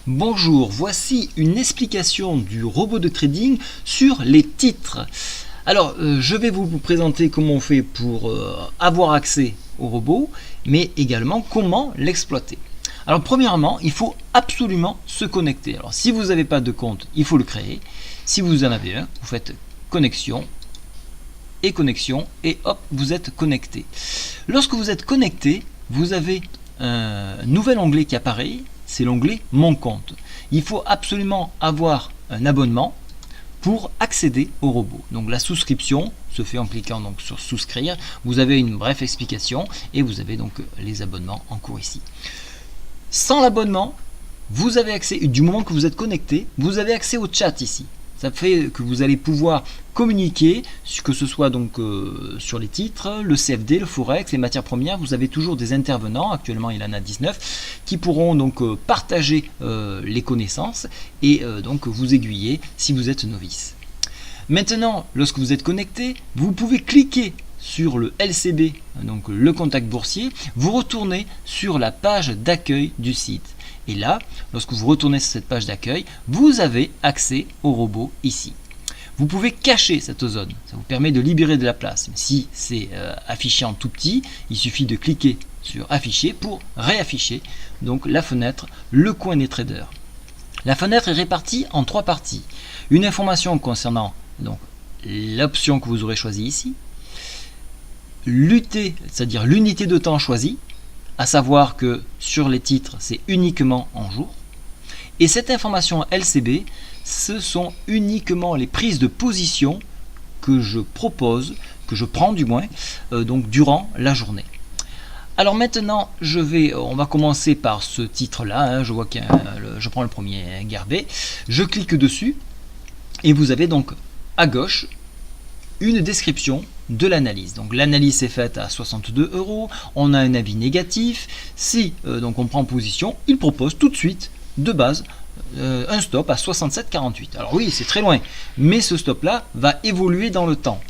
Bonjour, voici une explication du robot de trading sur les titres. Alors, je vais vous présenter comment on fait pour avoir accès au robot, mais également comment l'exploiter. Alors, premièrement, il faut absolument se connecter. Alors, si vous n'avez pas de compte, il faut le créer. Si vous en avez un, vous faites connexion, et hop, vous êtes connecté. Lorsque vous êtes connecté, vous avez un nouvel onglet qui apparaît, c'est l'onglet Mon compte. Il faut absolument avoir un abonnement pour accéder au robot. Donc la souscription se fait en cliquant donc sur souscrire. Vous avez une brève explication et vous avez donc les abonnements en cours ici. Sans l'abonnement, vous avez accès, du moment que vous êtes connecté, vous avez accès au chat ici. Ça fait que vous allez pouvoir communiquer, que ce soit donc sur les titres, le CFD, le Forex, les matières premières. Vous avez toujours des intervenants, actuellement il y en a 19, qui pourront donc partager les connaissances et donc vous aiguiller si vous êtes novice. Maintenant, lorsque vous êtes connecté, vous pouvez cliquer sur le LCB, donc le contact boursier, vous retournez sur la page d'accueil du site. Et là, lorsque vous retournez sur cette page d'accueil, vous avez accès au robot ici. Vous pouvez cacher cette zone, ça vous permet de libérer de la place. Mais si c'est affiché en tout petit, il suffit de cliquer sur afficher pour réafficher donc la fenêtre, le coin des traders. La fenêtre est répartie en trois parties. Une information concernant donc l'option que vous aurez choisie ici, l'UT, c'est-à-dire l'unité de temps choisie, à savoir que sur les titres, c'est uniquement en jour. Et cette information LCB, ce sont uniquement les prises de position que je propose, que je prends du moins, donc durant la journée. Alors maintenant, on va commencer par ce titre-là. Je vois que je prends le premier Garbet. Je clique dessus et vous avez donc à gauche une description de l'analyse. Donc l'analyse est faite à 62 €. On a un avis négatif. Si donc on prend position, il propose tout de suite de base un stop à 67,48. Alors oui, c'est très loin, mais ce stop là va évoluer dans le temps.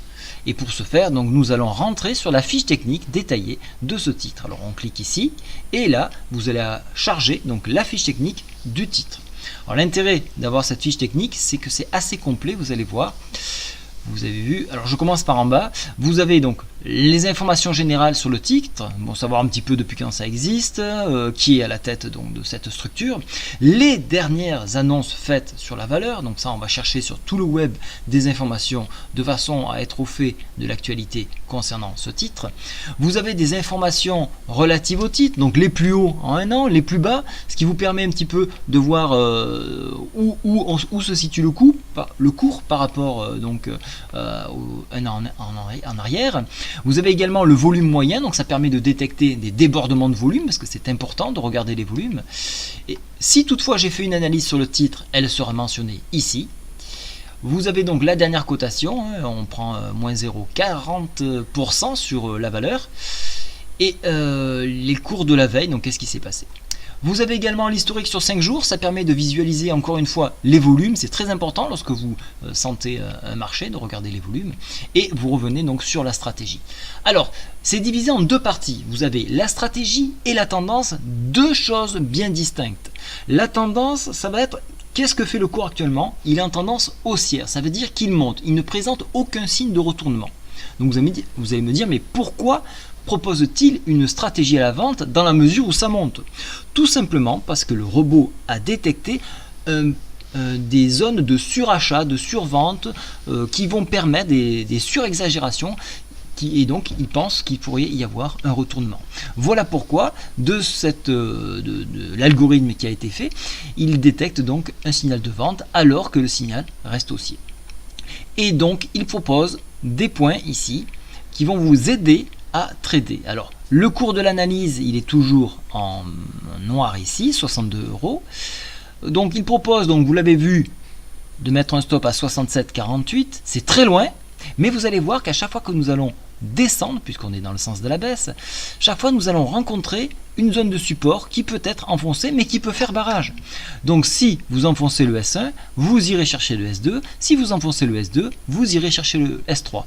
Et pour ce faire, donc nous allons rentrer sur la fiche technique détaillée de ce titre. Alors on clique ici et là vous allez charger donc la fiche technique du titre. Alors l'intérêt d'avoir cette fiche technique, c'est que c'est assez complet. Vous allez voir. Vous avez vu, alors je commence par en bas, vous avez donc les informations générales sur le titre, bon, savoir un petit peu depuis quand ça existe, qui est à la tête donc de cette structure, les dernières annonces faites sur la valeur, donc ça on va chercher sur tout le web des informations de façon à être au fait de l'actualité concernant ce titre. Vous avez des informations relatives au titre, donc les plus hauts en un an, les plus bas, ce qui vous permet un petit peu de voir où se situe le cours par rapport donc un an en arrière. Vous avez également le volume moyen, donc ça permet de détecter des débordements de volume, parce que c'est important de regarder les volumes. Et si toutefois j'ai fait une analyse sur le titre, elle sera mentionnée ici. Vous avez donc la dernière cotation, on prend moins 0,40% sur la valeur, et les cours de la veille, donc qu'est-ce qui s'est passé. Vous avez également l'historique sur 5 jours, ça permet de visualiser encore une fois les volumes, c'est très important lorsque vous sentez un marché, de regarder les volumes, et vous revenez donc sur la stratégie. Alors, c'est divisé en deux parties, vous avez la stratégie et la tendance, deux choses bien distinctes. La tendance, ça va être, qu'est-ce que fait le cours actuellement? Il est en tendance haussière, ça veut dire qu'il monte, il ne présente aucun signe de retournement. Donc vous allez me dire, mais pourquoi propose-t-il une stratégie à la vente dans la mesure où ça monte? Tout simplement parce que le robot a détecté des zones de surachat, de survente qui vont permettre des surexagérations et donc il pense qu'il pourrait y avoir un retournement. Voilà pourquoi de l'algorithme qui a été fait, il détecte donc un signal de vente alors que le signal reste haussier. Et donc il propose des points ici qui vont vous aider à trader. Alors le cours de l'analyse, il est toujours en noir ici, 62 €. Donc il propose, donc vous l'avez vu, de mettre un stop à 67,48. C'est très loin, mais vous allez voir qu'à chaque fois que nous allons descendre, puisqu'on est dans le sens de la baisse, chaque fois nous allons rencontrer une zone de support qui peut être enfoncée, mais qui peut faire barrage. Donc si vous enfoncez le S1, vous irez chercher le S2. Si vous enfoncez le S2, vous irez chercher le S3.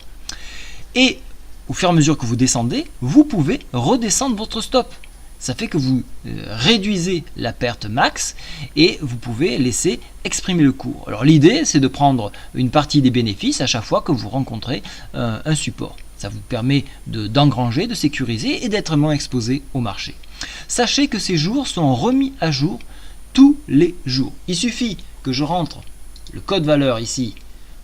Et au fur et à mesure que vous descendez, vous pouvez redescendre votre stop. ça fait que vous réduisez la perte max et vous pouvez laisser exprimer le cours. Alors l'idée, c'est de prendre une partie des bénéfices à chaque fois que vous rencontrez un support. Ça vous permet d'engranger, de sécuriser et d'être moins exposé au marché. Sachez que ces jours sont remis à jour tous les jours. Il suffit que je rentre le code valeur ici,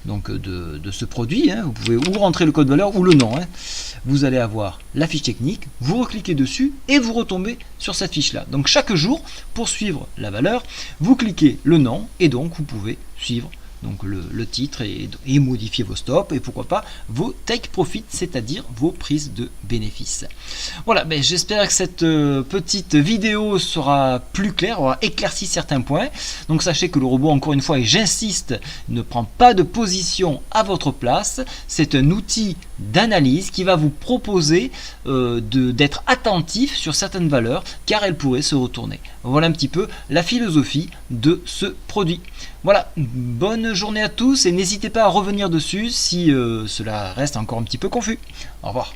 donc de ce produit. Vous pouvez ou rentrer le code valeur ou le nom. Vous allez avoir la fiche technique, vous recliquez dessus et vous retombez sur cette fiche-là. Donc chaque jour, pour suivre la valeur, vous cliquez le nom et donc vous pouvez suivre donc le titre et modifier vos stops et pourquoi pas vos take profit, c'est-à-dire vos prises de bénéfices. Voilà, j'espère que cette petite vidéo sera plus claire, aura éclairci certains points. Donc sachez que le robot, encore une fois, et j'insiste, ne prend pas de position à votre place. C'est un outil d'analyse qui va vous proposer d'être attentif sur certaines valeurs car elles pourraient se retourner. Voilà un petit peu la philosophie de ce produit. Voilà, bonne journée à tous et n'hésitez pas à revenir dessus si cela reste encore un petit peu confus. Au revoir.